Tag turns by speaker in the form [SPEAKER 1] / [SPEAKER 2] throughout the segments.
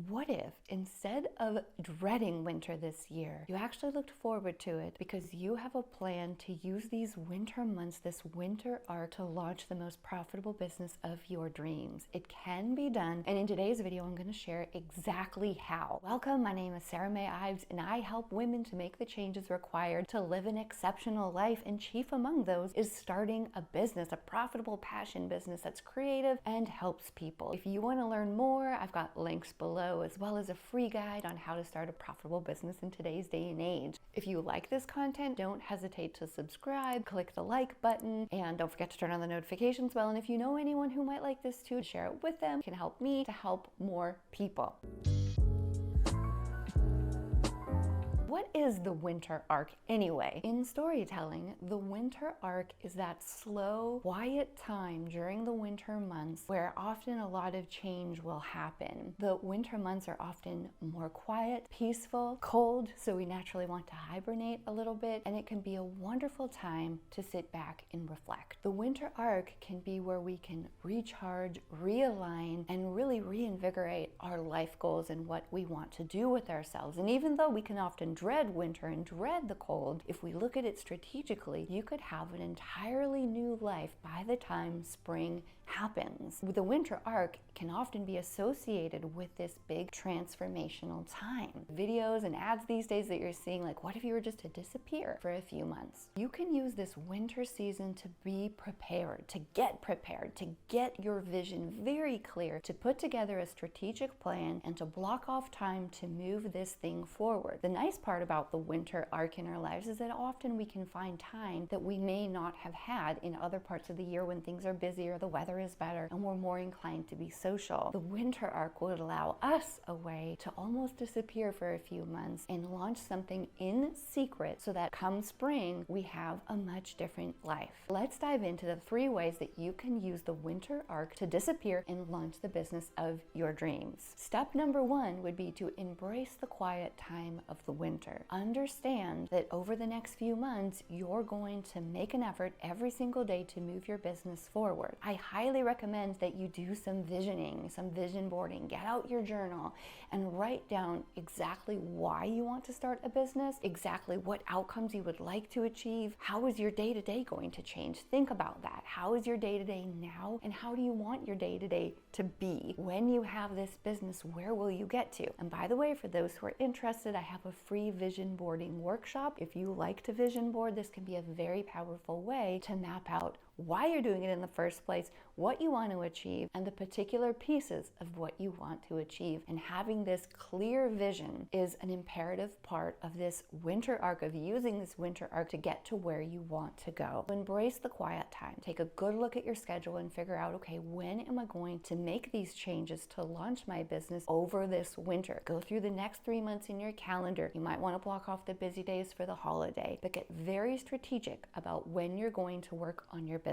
[SPEAKER 1] What if instead of dreading winter this year, you actually looked forward to it because you have a plan to use these winter months, this winter arc, to launch the most profitable business of your dreams? It can be done, and in today's video, I'm going to share exactly how. Welcome, my name is Sarah May Ives, and I help women to make the changes required to live an exceptional life, and chief among those is starting a business, a profitable passion business that's creative and helps people. If you want to learn more, I've got links below, as well as a free guide on how to start a profitable business in today's day and age. If you like this content, don't hesitate to subscribe, click the like button, and don't forget to turn on the notifications bell. And if you know anyone who might like this too, share it with them. It can help me to help more people. What is the winter arc anyway? In storytelling, the winter arc is that slow, quiet time during the winter months where often a lot of change will happen. The winter months are often more quiet, peaceful, cold, so we naturally want to hibernate a little bit, and it can be a wonderful time to sit back and reflect. The winter arc can be where we can recharge, realign, and really reinvigorate our life goals and what we want to do with ourselves. And even though we can often dread winter and dread the cold, if we look at it strategically, you could have an entirely new life by the time spring happens. The winter arc can often be associated with this big transformational time. Videos and ads these days that you're seeing, like, what if you were just to disappear for a few months? You can use this winter season to be prepared, to get your vision very clear, to put together a strategic plan, and to block off time to move this thing forward. The nice part about the winter arc in our lives is that often we can find time that we may not have had in other parts of the year when things are busier, the weather is better, and we're more inclined to be social. The winter arc would allow us a way to almost disappear for a few months and launch something in secret so that come spring, we have a much different life. Let's dive into the 3 ways that you can use the winter arc to disappear and launch the business of your dreams. Step number 1 would be to embrace the quiet time of the winter. Understand that over the next few months, you're going to make an effort every single day to move your business forward. I highly recommend that you do some visioning, some vision boarding. Get out your journal and write down exactly why you want to start a business, exactly what outcomes you would like to achieve. How is your day-to-day going to change? Think about that. How is your day-to-day now, and how do you want your day-to-day to be? When you have this business, where will you get to? And by the way, for those who are interested, I have a free vision boarding workshop. If you like to vision board, this can be a very powerful way to map out why you're doing it in the first place, what you want to achieve, and the particular pieces of what you want to achieve. And having this clear vision is an imperative part of this winter arc, of using this winter arc to get to where you want to go. Embrace the quiet time. Take a good look at your schedule and figure out, okay, when am I going to make these changes to launch my business over this winter? Go through the next 3 months in your calendar. You might want to block off the busy days for the holiday, but get very strategic about when you're going to work on your business.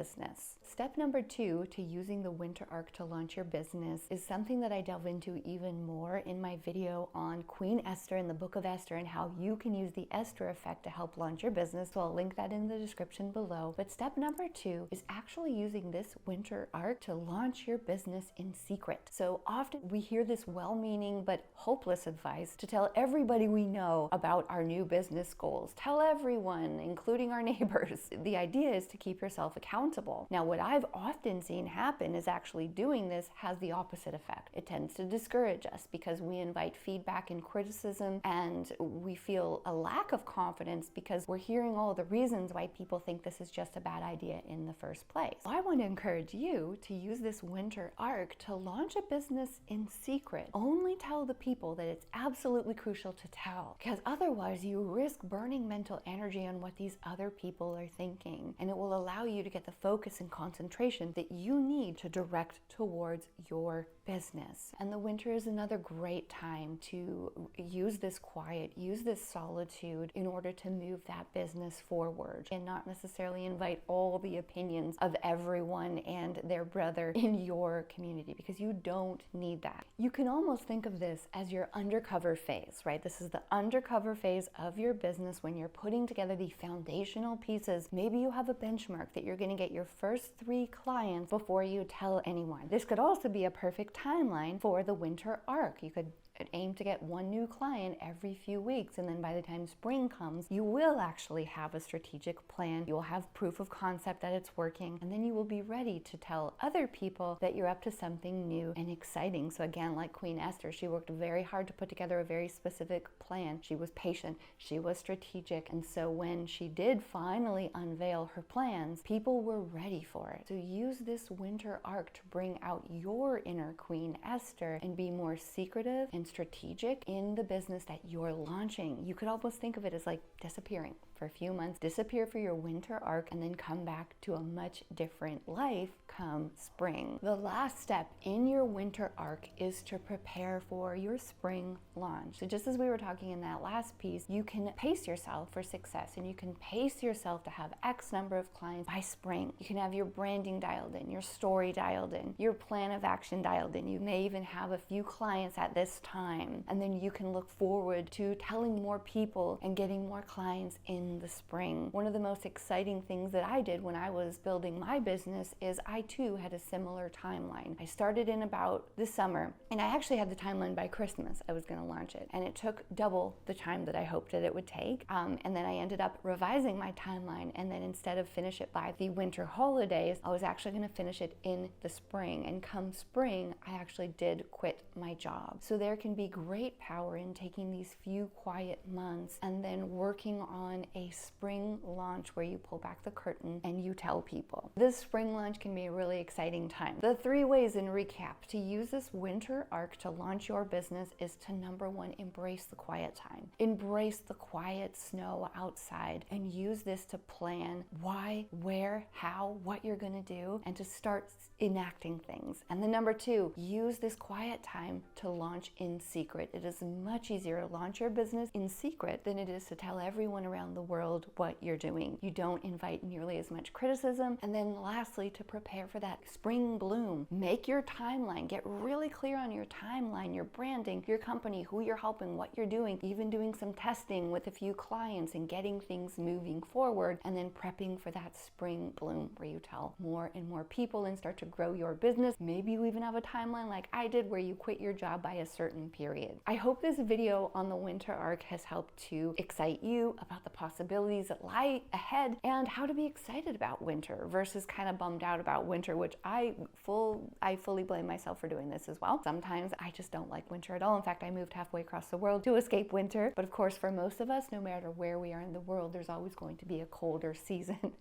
[SPEAKER 1] Step number 2 to using the winter arc to launch your business is something that I delve into even more in my video on Queen Esther and the Book of Esther, and how you can use the Esther effect to help launch your business. So I'll link that in the description below. But step number 2 is actually using this winter arc to launch your business in secret. So often we hear this well-meaning but hopeless advice to tell everybody we know about our new business goals. Tell everyone, including our neighbors. The idea is to keep yourself accountable. Now, what I've often seen happen is actually doing this has the opposite effect. It tends to discourage us because we invite feedback and criticism, and we feel a lack of confidence because we're hearing all the reasons why people think this is just a bad idea in the first place. So I want to encourage you to use this winter arc to launch a business in secret. Only tell the people that it's absolutely crucial to tell, because otherwise you risk burning mental energy on what these other people are thinking, and it will allow you to get the focus and concentration that you need to direct towards your business. And the winter is another great time to use this quiet, use this solitude in order to move that business forward, and not necessarily invite all the opinions of everyone and their brother in your community, because you don't need that. You can almost think of this as your undercover phase, right? This is the undercover phase of your business when you're putting together the foundational pieces. Maybe you have a benchmark that you're going to get your first 3 clients before you tell anyone. This could also be a perfect timeline for the winter arc. You could aim to get one new client every few weeks, and then by the time spring comes, you will actually have a strategic plan. You'll have proof of concept that it's working, and then you will be ready to tell other people that you're up to something new and exciting. So again, like Queen Esther, she worked very hard to put together a very specific plan. She was patient, she was strategic, and so when she did finally unveil her plans, people were ready for it. So use this winter arc to bring out your inner Queen Esther and be more secretive and strategic in the business that you're launching. You could almost think of it as like disappearing for a few months, disappear for your winter arc, and then come back to a much different life come spring. The last step in your winter arc is to prepare for your spring launch. So just as we were talking in that last piece, you can pace yourself for success, and you can pace yourself to have X number of clients by spring. You can have your branding dialed in, your story dialed in, your plan of action dialed in. You may even have a few clients at this time, and then you can look forward to telling more people and getting more clients in the spring. One of the most exciting things that I did when I was building my business is I too had a similar timeline. I started in about the summer, and I actually had the timeline by Christmas I was going to launch it, and it took double the time that I hoped that it would take, and then I ended up revising my timeline, and then instead of finish it by the winter holidays, I was actually going to finish it in the spring, and come spring I actually did quit my job. So there can be great power in taking these few quiet months and then working on a spring launch where you pull back the curtain and you tell people. This spring launch can be a really exciting time. The 3 ways in recap to use this winter arc to launch your business is to, number 1, embrace the quiet time. Embrace the quiet snow outside and use this to plan why, where, how, what you're gonna do, and to start enacting things. And then number 2, use this quiet time to launch in secret. It is much easier to launch your business in secret than it is to tell everyone around the world what you're doing. You don't invite nearly as much criticism. And then lastly, to prepare for that spring bloom, make your timeline, get really clear on your timeline, your branding, your company, who you're helping, what you're doing, even doing some testing with a few clients and getting things moving forward, and then prepping for that spring bloom where you tell more and more people and start to grow your business. Maybe you even have a timeline like I did where you quit your job by a certain period. I hope this video on the winter arc has helped to excite you about the possibilities that lie ahead and how to be excited about winter versus kind of bummed out about winter, which I fully blame myself for doing this as well. Sometimes I just don't like winter at all. In fact, I moved halfway across the world to escape winter. But of course, for most of us, no matter where we are in the world, there's always going to be a colder season.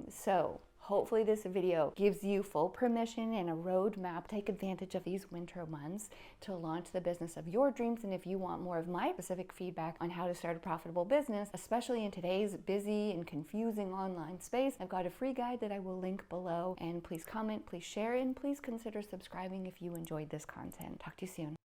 [SPEAKER 1] So hopefully this video gives you full permission and a roadmap. Take advantage of these winter months to launch the business of your dreams. And if you want more of my specific feedback on how to start a profitable business, especially in today's busy and confusing online space, I've got a free guide that I will link below. And please comment, please share, and please consider subscribing if you enjoyed this content. Talk to you soon.